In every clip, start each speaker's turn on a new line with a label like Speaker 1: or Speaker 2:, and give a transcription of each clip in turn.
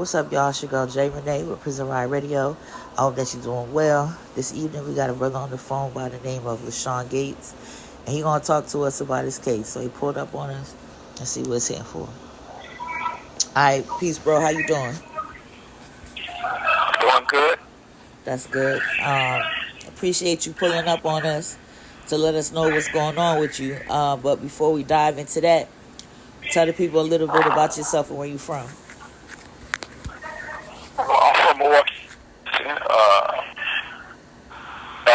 Speaker 1: What's up, y'all? It's your girl J Renee with Prison Ride Radio. I hope that you're doing well. This evening, we got a brother on the phone by the name of Lashawn Gates, and he gonna talk to us about his case. So he pulled up on us and see what it's here for. All right, peace, bro. How you doing?
Speaker 2: Doing good.
Speaker 1: That's good. Appreciate you pulling up on us to let us know what's going on with you. But before we dive into that, tell the people a little bit about yourself and where you from.
Speaker 2: Well, I'm from Milwaukee. Y'all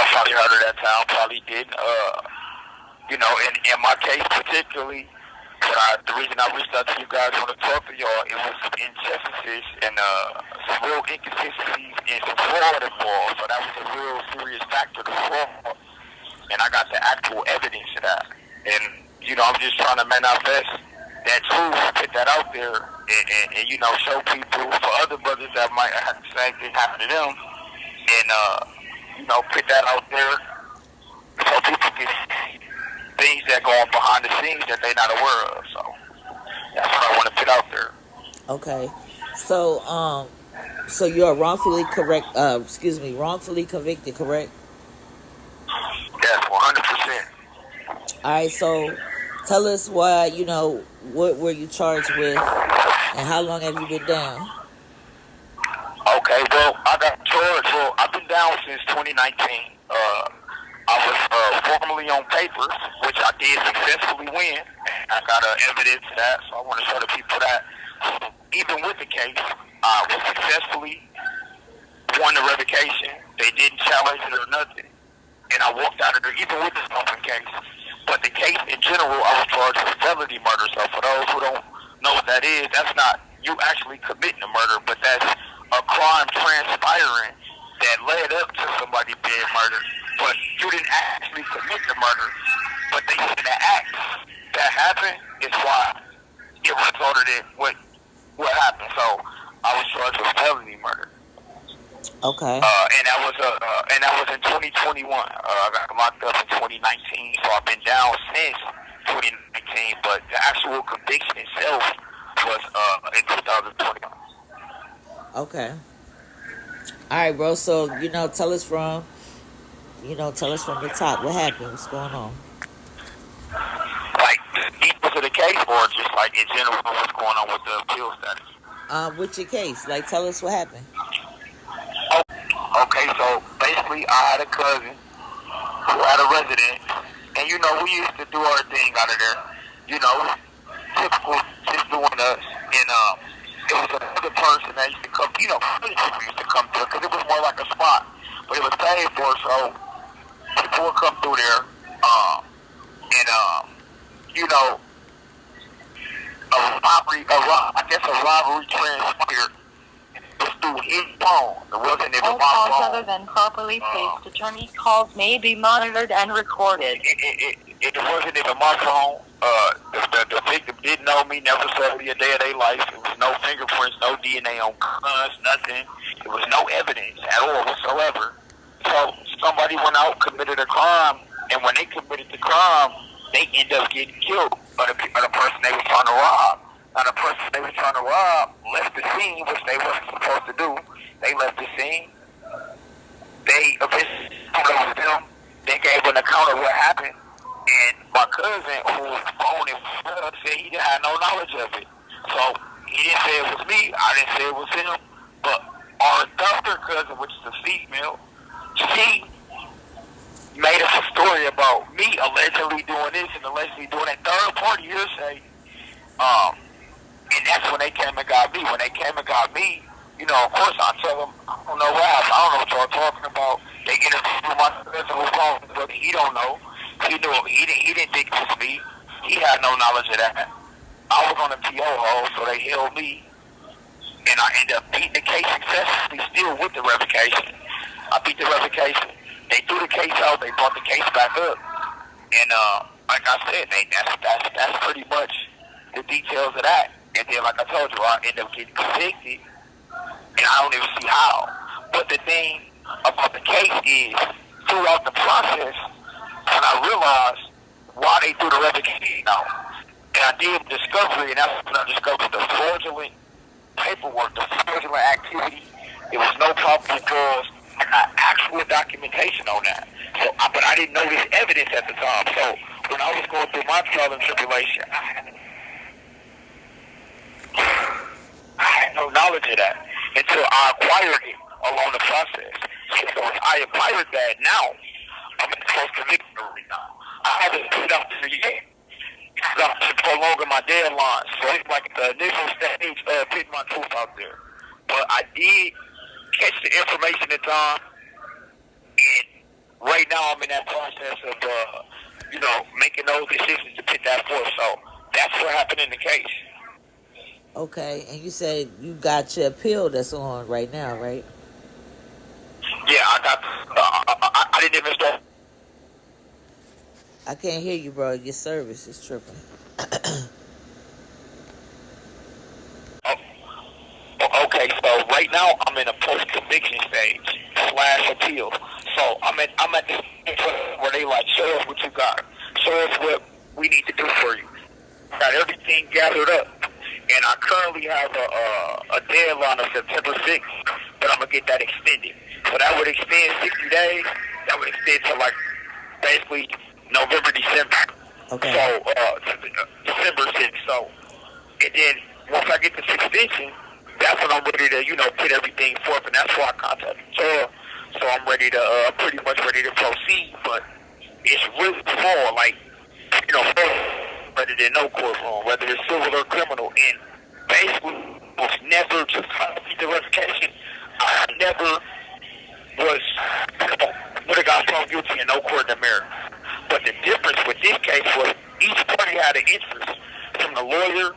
Speaker 2: probably heard of that town, probably did. In my case particularly, the reason I reached out to you guys want to talk to y'all, it was some injustices and some real inconsistencies and some fraud involved. So that was a real serious factor to fraud. And I got the actual evidence of that. And, I'm just trying to manifest that truth, put that out there, and show people, for other brothers that might have the same thing happen to them, and, put that out there so people can see things that go on behind the scenes that they're not aware of. So that's what I want to put out there.
Speaker 1: Okay. So you're wrongfully convicted, correct?
Speaker 2: Yes, 100%.
Speaker 1: All right, so tell us why, what were you charged with and how long have you been down?
Speaker 2: Okay, well, I got charged. Well, I've been down since 2019. I was formally on papers, which I did successfully win. I got evidence of that, so I want to show the people that even with the case, I was successfully won the revocation. They didn't challenge it or nothing. And I walked out of there, even with this open case. But the case in general, I was charged with felony murder. So for those who don't know what that is, that's not you actually committing a murder, but that's a crime transpiring that led up to somebody being murdered. But you didn't actually commit the murder. But they said the acts that happened is why it resulted in what happened. So I was charged with felony murder.
Speaker 1: Okay.
Speaker 2: And that was in 2021. I got locked up in 2019, so I've been down since 2019. But the actual conviction itself was in 2021.
Speaker 1: Okay. All right, bro. So tell us from the top. What happened? What's going on?
Speaker 2: Like the details of the case, or just like in general, what's going on with the appeal status?
Speaker 1: With your case, like tell us what happened.
Speaker 2: Okay, so basically I had a cousin who had a residence, and we used to do our thing out of there, typical, just doing us, and it was another person that used to come, people used to come through, because it was more like a spot, but it was paid for, so people would come through there, a robbery transpired. Through his phone. It wasn't even
Speaker 3: all
Speaker 2: my
Speaker 3: calls
Speaker 2: phone.
Speaker 3: Other than properly placed attorney calls may be monitored and recorded.
Speaker 2: It wasn't even my phone. The victim didn't know me, never saw me a day of their life. There was no fingerprints, no DNA on guns, nothing. There was no evidence at all whatsoever. So somebody went out, committed a crime, and when they committed the crime, they end up getting killed by the person they were trying to rob. Now, the person they were trying to rob left the scene, which they wasn't supposed to do. They left the scene. They eventually with them. They gave an account of what happened. And my cousin, who was phone and said he didn't have no knowledge of it. So he didn't say it was me. I didn't say it was him. But our other cousin, which is a female, she made up a story about me allegedly doing this and allegedly doing that. Third party hearsay. And that's when they came and got me. When they came and got me, of course I tell them, I don't know what happened. I don't know what y'all talking about. They interviewed my cousin who called me, but he don't know. He knew he didn't think it was me. He had no knowledge of that. I was on the PO hold, so they held me, and I ended up beating the case successfully, still with the revocation. I beat the revocation. They threw the case out. They brought the case back up, and like I said, that's pretty much the details of that. And then, like I told you, I end up getting convicted, and I don't even see how. But the thing about the case is, throughout the process, when I realized why they threw the revocation out, and I did discovery, and that's when I discovered the fraudulent paperwork, the fraudulent activity. There was no probable cause. I got actual documentation on that. So, but I didn't know this evidence at the time. So when I was going through my trial and tribulation, I had no knowledge of that until I acquired it along the process. So I acquired that now. I'm in close conviction right now. I haven't put out there yet. I'm prolonging my deadline. So it's like the initial stage of putting my truth out there. But I did catch the information in time, and right now I'm in that process of, making those decisions to put that forth. So that's what happened in the case.
Speaker 1: Okay, and you said you got your appeal that's on right now, right?
Speaker 2: Yeah, I got. I didn't even start.
Speaker 1: I can't hear you, bro. Your service is tripping.
Speaker 2: Okay, so right now I'm in a post-conviction stage / appeal. So I'm at this point where they like, show us what you got. Show us what we need to do for you. Got everything gathered up, and I currently have a deadline of September 6th, but I'm gonna get that extended. So that would extend 60 days. That would extend to like basically November, December.
Speaker 1: Okay.
Speaker 2: So December 6th. So and then once I get this extension, that's when I'm ready to, put everything forth, and that's why I contacted Joel. So I'm ready to, pretty much ready to proceed, but it's really small, like, rather than no courtroom, whether it's civil or criminal, and basically was never, just trying to beat the revocation, I never would have got found guilty in no court in America. But the difference with this case was each party had an interest from the lawyer,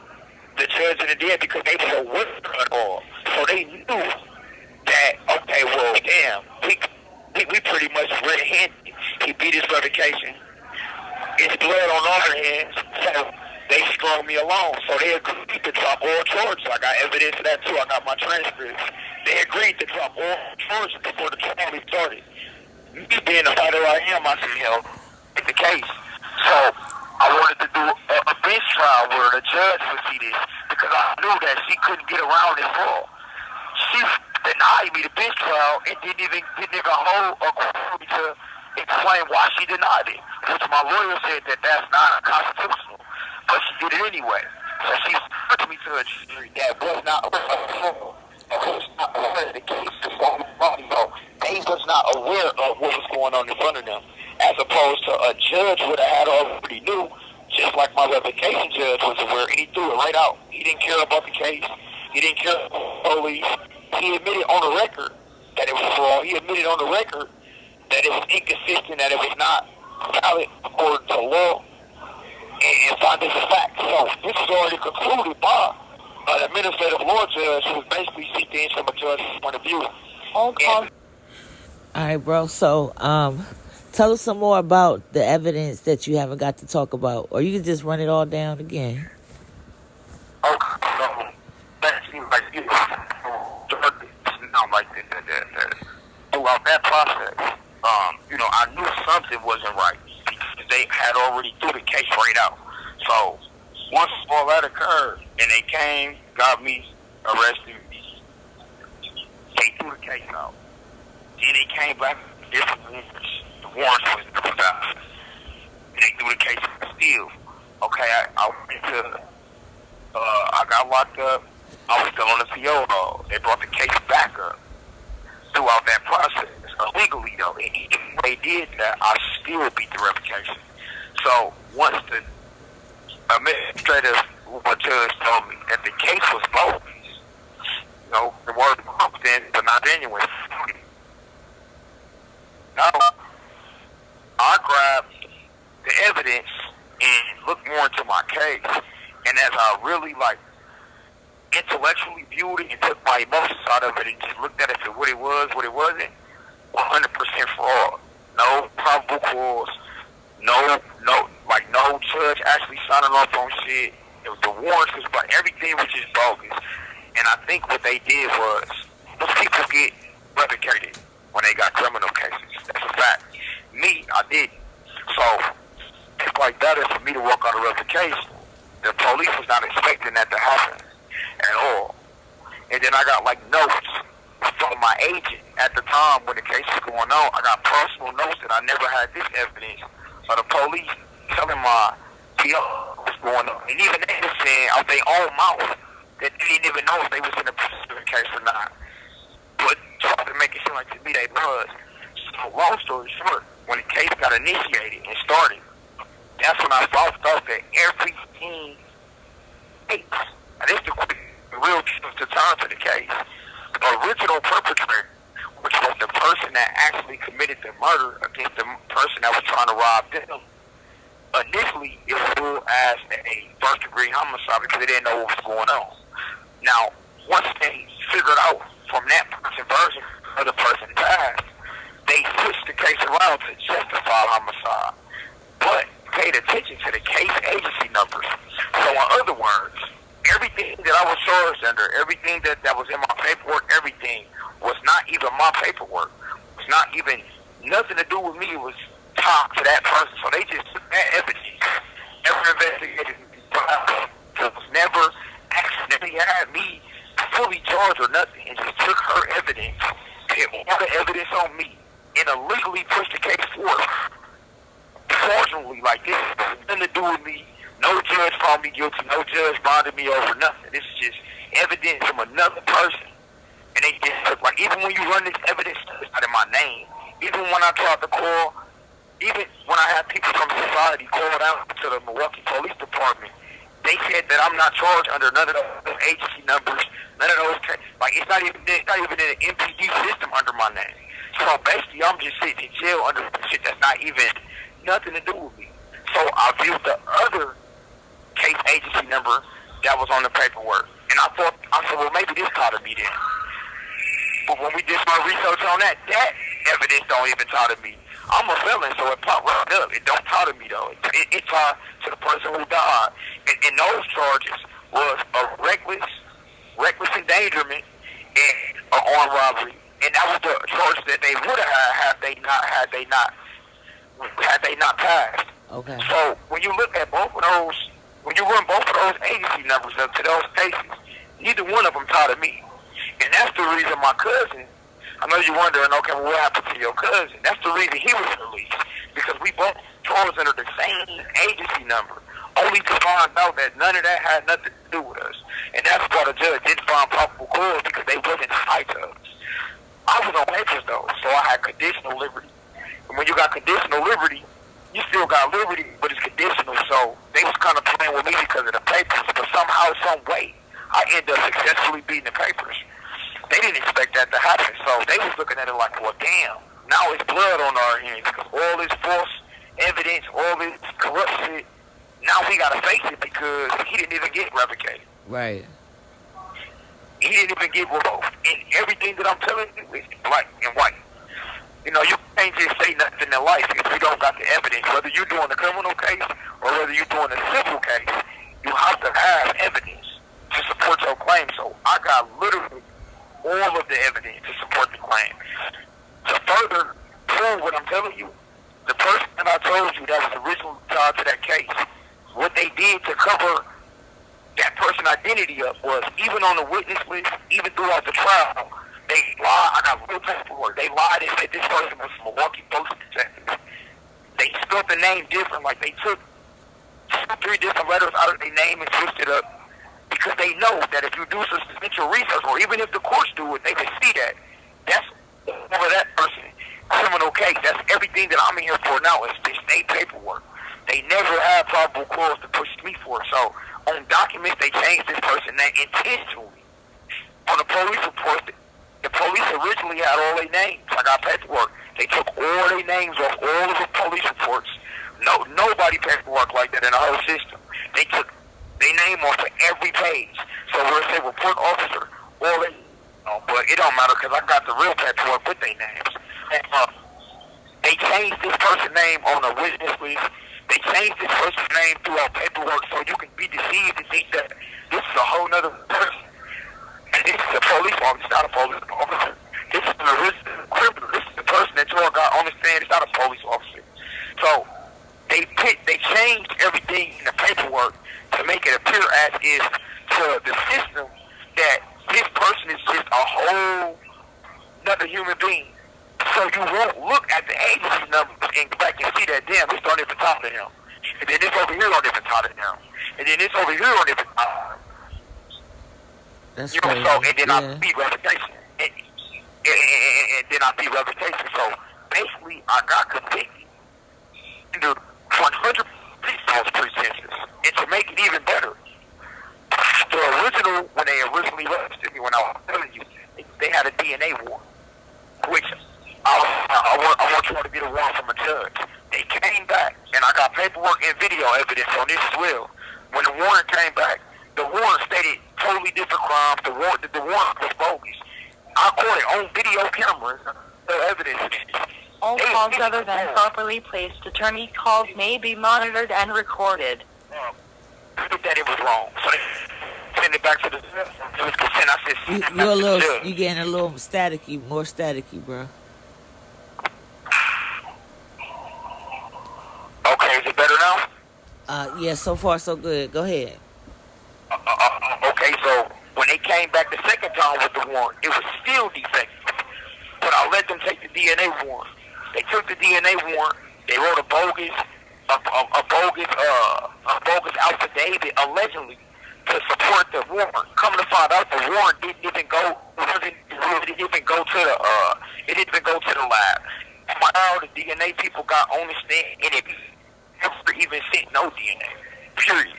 Speaker 2: the judge, and the dead, because they were aware of it all. So they knew that, okay, well, damn, we pretty much red-handed. He beat his revocation. It's blood on our hands, so they strung me along. So they agreed to drop all charges. I got evidence of that, too. I got my transcripts. They agreed to drop all charges before the trial started. Me being the fighter I am, I said, it's the case. So I wanted to do a bench trial where the judge would see this, because I knew that she couldn't get around this law. She denied me the bench trial and didn't even hold a court to explain why she denied it, which my lawyer said that that's not constitutional, but she did it anyway. So she took me to a jury that was not aware of the case. So they was not aware of what was going on in front of them, as opposed to a judge would have had already knew, just like my revocation judge was aware, and he threw it right out. He didn't care about the case. He didn't care about the police. He admitted on the record that it was fraud. He admitted on the record that it was inconsistent, that it was not valid according to law, and found this a fact. So this is already concluded by an administrative law judge who was basically seeing things from a judge's point of view.
Speaker 1: Okay. All right, bro. So, tell us some more about the evidence that you haven't got to talk about, or you can just run it all down again.
Speaker 2: Okay, so that seems like throughout that process, I knew something wasn't right because they had already threw the case right out. So once all that occurred and they came, got me, arrested me, they threw the case out. Then they came back with different warrants. The warrants was put out. And they threw the case still. Okay, I went to, I got locked up. I was still on the PO roll. They brought the case back up throughout that process, illegally though. And even when they did that, I still beat the revocation. So once the administrative judge told me that the case was bogus, the word competent but not genuine. Now, I grabbed the evidence and looked more into my case, and as I really intellectually viewed it and took my emotions out of it and just looked at it for what it was, what it wasn't, 100% fraud. No probable cause. No judge actually signing off on shit. It was the warrants was but everything was just bogus. And I think what they did was most people get revocated when they got criminal cases. That's a fact. Me, I didn't. So it's like better for me to walk on a revocation. The police was not expecting that to happen at all. And then I got like notes from my agent at the time when the case was going on. I got personal notes that I never had this evidence of the police telling my PO what's going on. And even they were saying out their own mouth that they didn't even know if they was in a pursuit case or not. But tried to make it seem like to me they was. So long story short, when the case got initiated and started, that's when I found out that everything and this the real to turn to the case. The original perpetrator, which was the person that actually committed the murder against the person that was trying to rob them, initially it was ruled as a first-degree homicide because they didn't know what was going on. Now, once they figured out from that person's version of the person passed, they switched the case around to justified homicide, but paid attention to the case agency numbers. So in other words, everything that I was charged under, everything that was in my paperwork, everything was not even my paperwork. It was not even nothing to do with me. It was tied to that person. So they just took that evidence, never investigated me. So it was never accidentally had me fully charged or nothing, and just took her evidence, put all the evidence on me, and illegally pushed the case forward. Fraudulently like this, nothing to do with me. No judge found me guilty. No judge bonded me over nothing. This is just evidence from another person. And they just took, like, even when you run this evidence, it's not in my name. Even when I tried to call, even when I had people from society called out to the Milwaukee Police Department, they said that I'm not charged under none of those agency numbers, none of those, like, it's not even in the MPD system under my name. So basically, I'm just sitting in jail under shit that's not even nothing to do with me. So I viewed the other case agency number that was on the paperwork, and I said, well, maybe this caught me then. But when we did my research on that evidence don't even tie to me. I'm a felon, so it popped right up. It don't tie to me though. It tied to the person who died, and those charges was a reckless endangerment and an armed robbery, and that was the charge that they would have had they not passed.
Speaker 1: Okay.
Speaker 2: So when you look at both of those, when you run both of those agency numbers up to those cases, neither one of them tied to me. And that's the reason my cousin, I know you're wondering, okay, well, what happened to your cousin? That's the reason he was released, because we both charged under the same agency number, only to find out that none of that had nothing to do with us. And that's why the judge didn't find probable cause, because they wasn't tied to us. I was on papers though, so I had conditional liberty. And when you got conditional liberty, you still got liberty, but it's conditional. So they was kind of playing with me because of the papers, but somehow, some way, I ended up successfully beating the papers. They didn't expect that to happen, so they was looking at it like, well, damn, now it's blood on our hands, because all this false evidence, all this corrupt shit, now we got to face it because he didn't even get revocated.
Speaker 1: Right.
Speaker 2: He didn't even get revoked. And everything that I'm telling you is black and white. You know, you can't just say nothing in life if you don't got the evidence. Whether you're doing a criminal case or whether you're doing a civil case, you have to have evidence to support your claim. So I got literally all of the evidence to support the claim. To further prove what I'm telling you, the person that I told you that was originally tied to that case, what they did to cover that person's identity up was, even on the witness list, even throughout the trial, they lied. I got real paperwork. They lied and said this person was a Milwaukee Police detective. They spelled the name different, like they took 2-3 different letters out of their name and switched it up, because they know that if you do substantial research, or even if the courts do it, they can see that that's over that person criminal case. That's everything that I'm in here for now is this state paperwork. They never had probable cause to push me for it. So on documents, they changed this person's name intentionally. On the police report, the police originally had all their names. I got paperwork. They took all their names off all of the police reports. Nobody paperwork like that in the whole system. They took their name off of every page. So we'll say report officer, all they, but it don't matter because I got the real paperwork with their names. And, they changed this person's name on a witness list. They changed this person's name throughout paperwork so you can be deceived and think that this is a whole nother person. And this is a police officer, it's not a police officer. This is the criminal. This is the person that y'all got on the stand, it's not a police officer. So they changed everything in the paperwork to make it appear as if to the system that this person is just a whole another human being. So you won't look at the agency numbers and go back and see that, damn, it's on different top of him. And then it's over here on different top of him. And then it's over here on different top of him.
Speaker 1: That's
Speaker 2: you know,
Speaker 1: crazy.
Speaker 2: so, and then
Speaker 1: Yeah.
Speaker 2: I beat reputation. And then I beat reputation. So basically, I got convicted under 100 false pretenses. And to make it even better, the original, when they originally arrested me, when I was telling you, they had a DNA warrant, which I want you all to get a warrant from a judge. They came back, and I got paperwork and video evidence on this as well. When the warrant came back, the warrant stated totally different crimes. The warrant was bogus. I caught it on video cameras. The evidence.
Speaker 3: All calls other than properly placed attorney calls may be monitored and recorded.
Speaker 2: That it was wrong. So they sent it back to the judge. It was consent. I said,
Speaker 1: you getting a little staticky, more staticky, bro.
Speaker 2: Okay, is it better now?
Speaker 1: Yeah, so far so good. Go ahead.
Speaker 2: Okay, so when they came back the second time with the warrant, it was still defective. But I let them take the DNA warrant. They took the DNA warrant. They wrote a bogus affidavit allegedly to support the warrant. Come to find out, the warrant didn't even go to the lab. And now the DNA people got on the stand, and it never even sent no DNA. Period.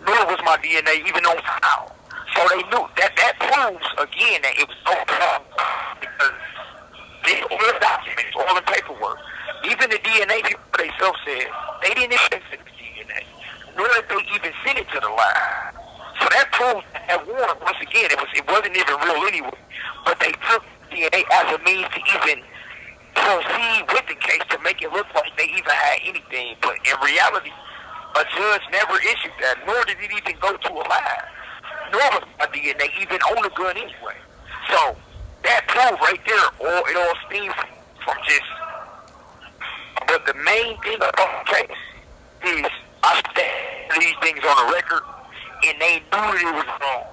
Speaker 2: Nor was my DNA even on file. So they knew that proves again that it was so wrong because it's all the documents, all the paperwork. Even the DNA people themselves said they didn't even send the DNA, nor did they even send it to the lab. So that proves that warrant, once again, it wasn't even real anyway. But they took DNA as a means to even proceed with the case to make it look like they even had anything. But in reality, a judge never issued that, nor did it even go to a lab, nor was my DNA even on the gun anyway. So that proof right there, it all stems from just. But the main thing about the case is I stand these things on the record, and they knew that it was wrong.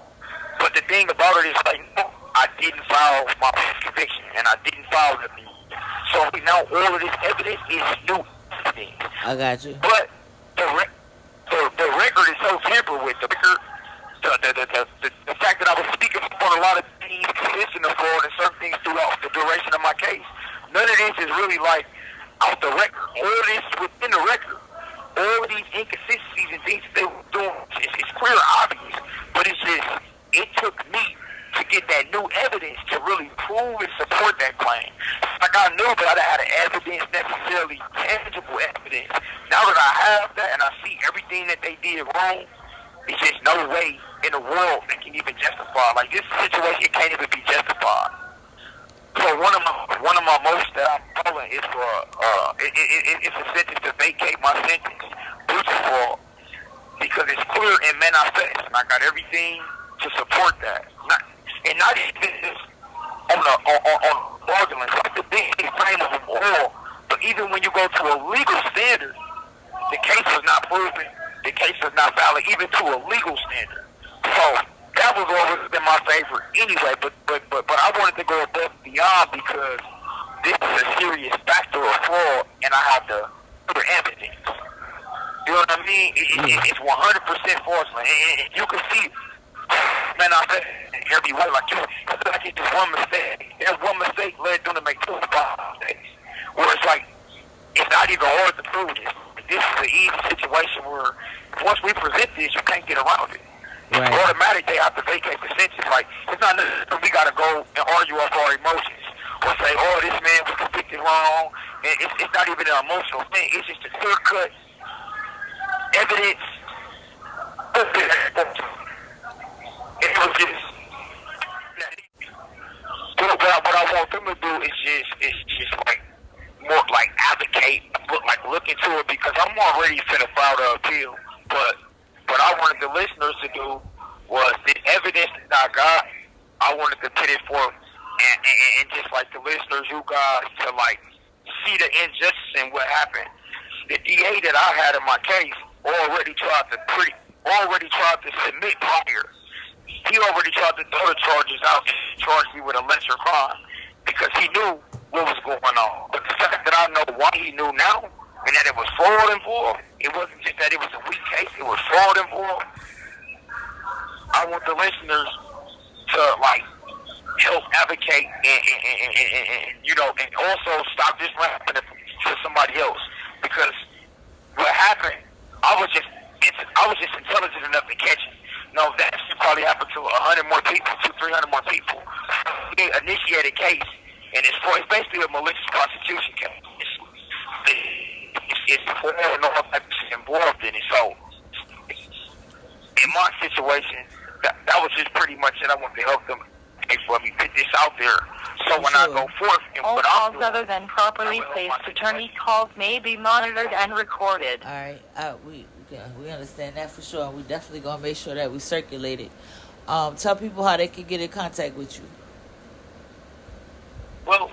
Speaker 2: But the thing about it is, like, no, I didn't file my conviction, and I didn't file the thing. So now all of this evidence is new evidence.
Speaker 1: I got you.
Speaker 2: But the record is so tampered with. The record, the fact that I was speaking on a lot of things consistent of fraud and certain things throughout the duration of my case, none of this is really like out the record. All of this within the record. All of these inconsistencies and things that they were doing, it's clear, obvious, but it's just, it took me to get that new evidence to really prove and support that claim. Like I knew, but I didn't have the evidence, necessarily tangible evidence. Now that I have that and I see everything that they did wrong, there's just no way in the world that can even justify. Like, this situation can't even be justified. So one of my motions that I'm calling is for it's a sentence to vacate my sentence, breach of fraud, because it's clear and manifest, and I got everything to support that. Not even on fraudulence, like the big frame of them all. But even when you go to a legal standard, the case was not proven, the case was not valid, even to a legal standard. So that was always been my favorite anyway, but I wanted to go above and beyond because this is a serious factor of fraud, and I have the evidence. You know what I mean? It's 100% fraudulent, and you can see, man, I said every way, like it's just one mistake. There's one mistake led them to make 2 mistakes, where it's like it's not even hard to prove this. This is an easy situation where once we present this, you can't get around it.
Speaker 1: Right.
Speaker 2: It's automatic. They have to vacate the sentence. Like, it's not necessarily we got to go and argue off our emotions or say, oh, this man was convicted wrong. And it's not even an emotional thing. It's just a clear-cut evidence. It was just what I want them to do is just like more like advocate, like look into it, because I'm already finna file the appeal, but what I wanted the listeners to do was the evidence that I got, I wanted to put it forth and just like the listeners, you guys, to like see the injustice in what happened. The DA that I had in my case already tried to submit prior. he already tried to throw the charges out and charge me with a lesser crime because he knew what was going on. But the fact that I know why he knew now and that it was fraud involved, it wasn't just that it was a weak case, it was fraud involved. I want the listeners to, like, help advocate and you know, and also stop this from happening to somebody else. Because what happened, I was just intelligent enough to catch it. No, that should probably happen to 100 more people, 200-300 more people. They initiated a case, and it's basically a malicious prosecution case. It's fraud and all that involved in it. So, in my situation, that was just pretty much it. I wanted to help them for me put this out there. So when I go forth and
Speaker 3: all
Speaker 2: what
Speaker 3: calls
Speaker 2: I'm doing,
Speaker 3: other than properly placed attorney calls may be monitored and recorded.
Speaker 1: All right, we understand that for sure. We definitely gonna make sure that we circulate it. Tell people how they can get in contact with you.
Speaker 2: Well,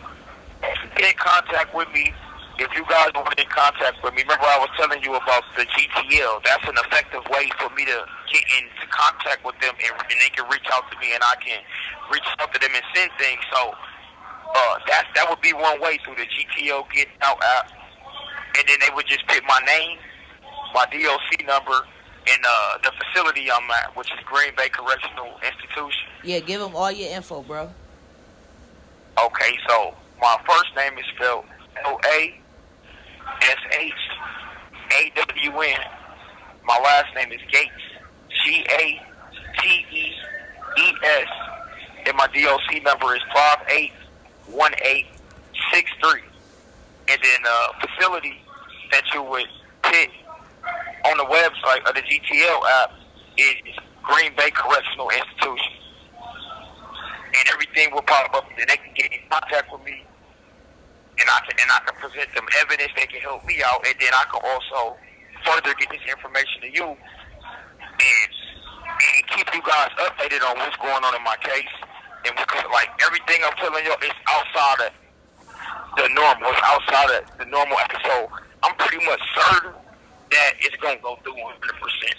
Speaker 2: get in contact with me. If you guys want to get in contact with me, remember I was telling you about the GTL. That's an effective way for me to get into contact with them, and they can reach out to me, and I can reach out to them and send things. So that would be one way through the GTL Get Out app, and then they would just pick my name, my DOC number, and the facility I'm at, which is Green Bay Correctional Institution.
Speaker 1: Yeah, give them all your info, bro.
Speaker 2: Okay, so my first name is spelled LASHAWN. My last name is Gates, GATEES, and my DOC number is 581863. And then facility that you would pick on the website of the GTL app is Green Bay Correctional Institution. And everything will pop up, and they can get in contact with me, and I can present them evidence. They can help me out, and then I can also further get this information to you and keep you guys updated on what's going on in my case. And because, like, everything I'm telling you is outside of the normal. It's outside of the normal episode. I'm pretty much certain that it's gonna go through 100%.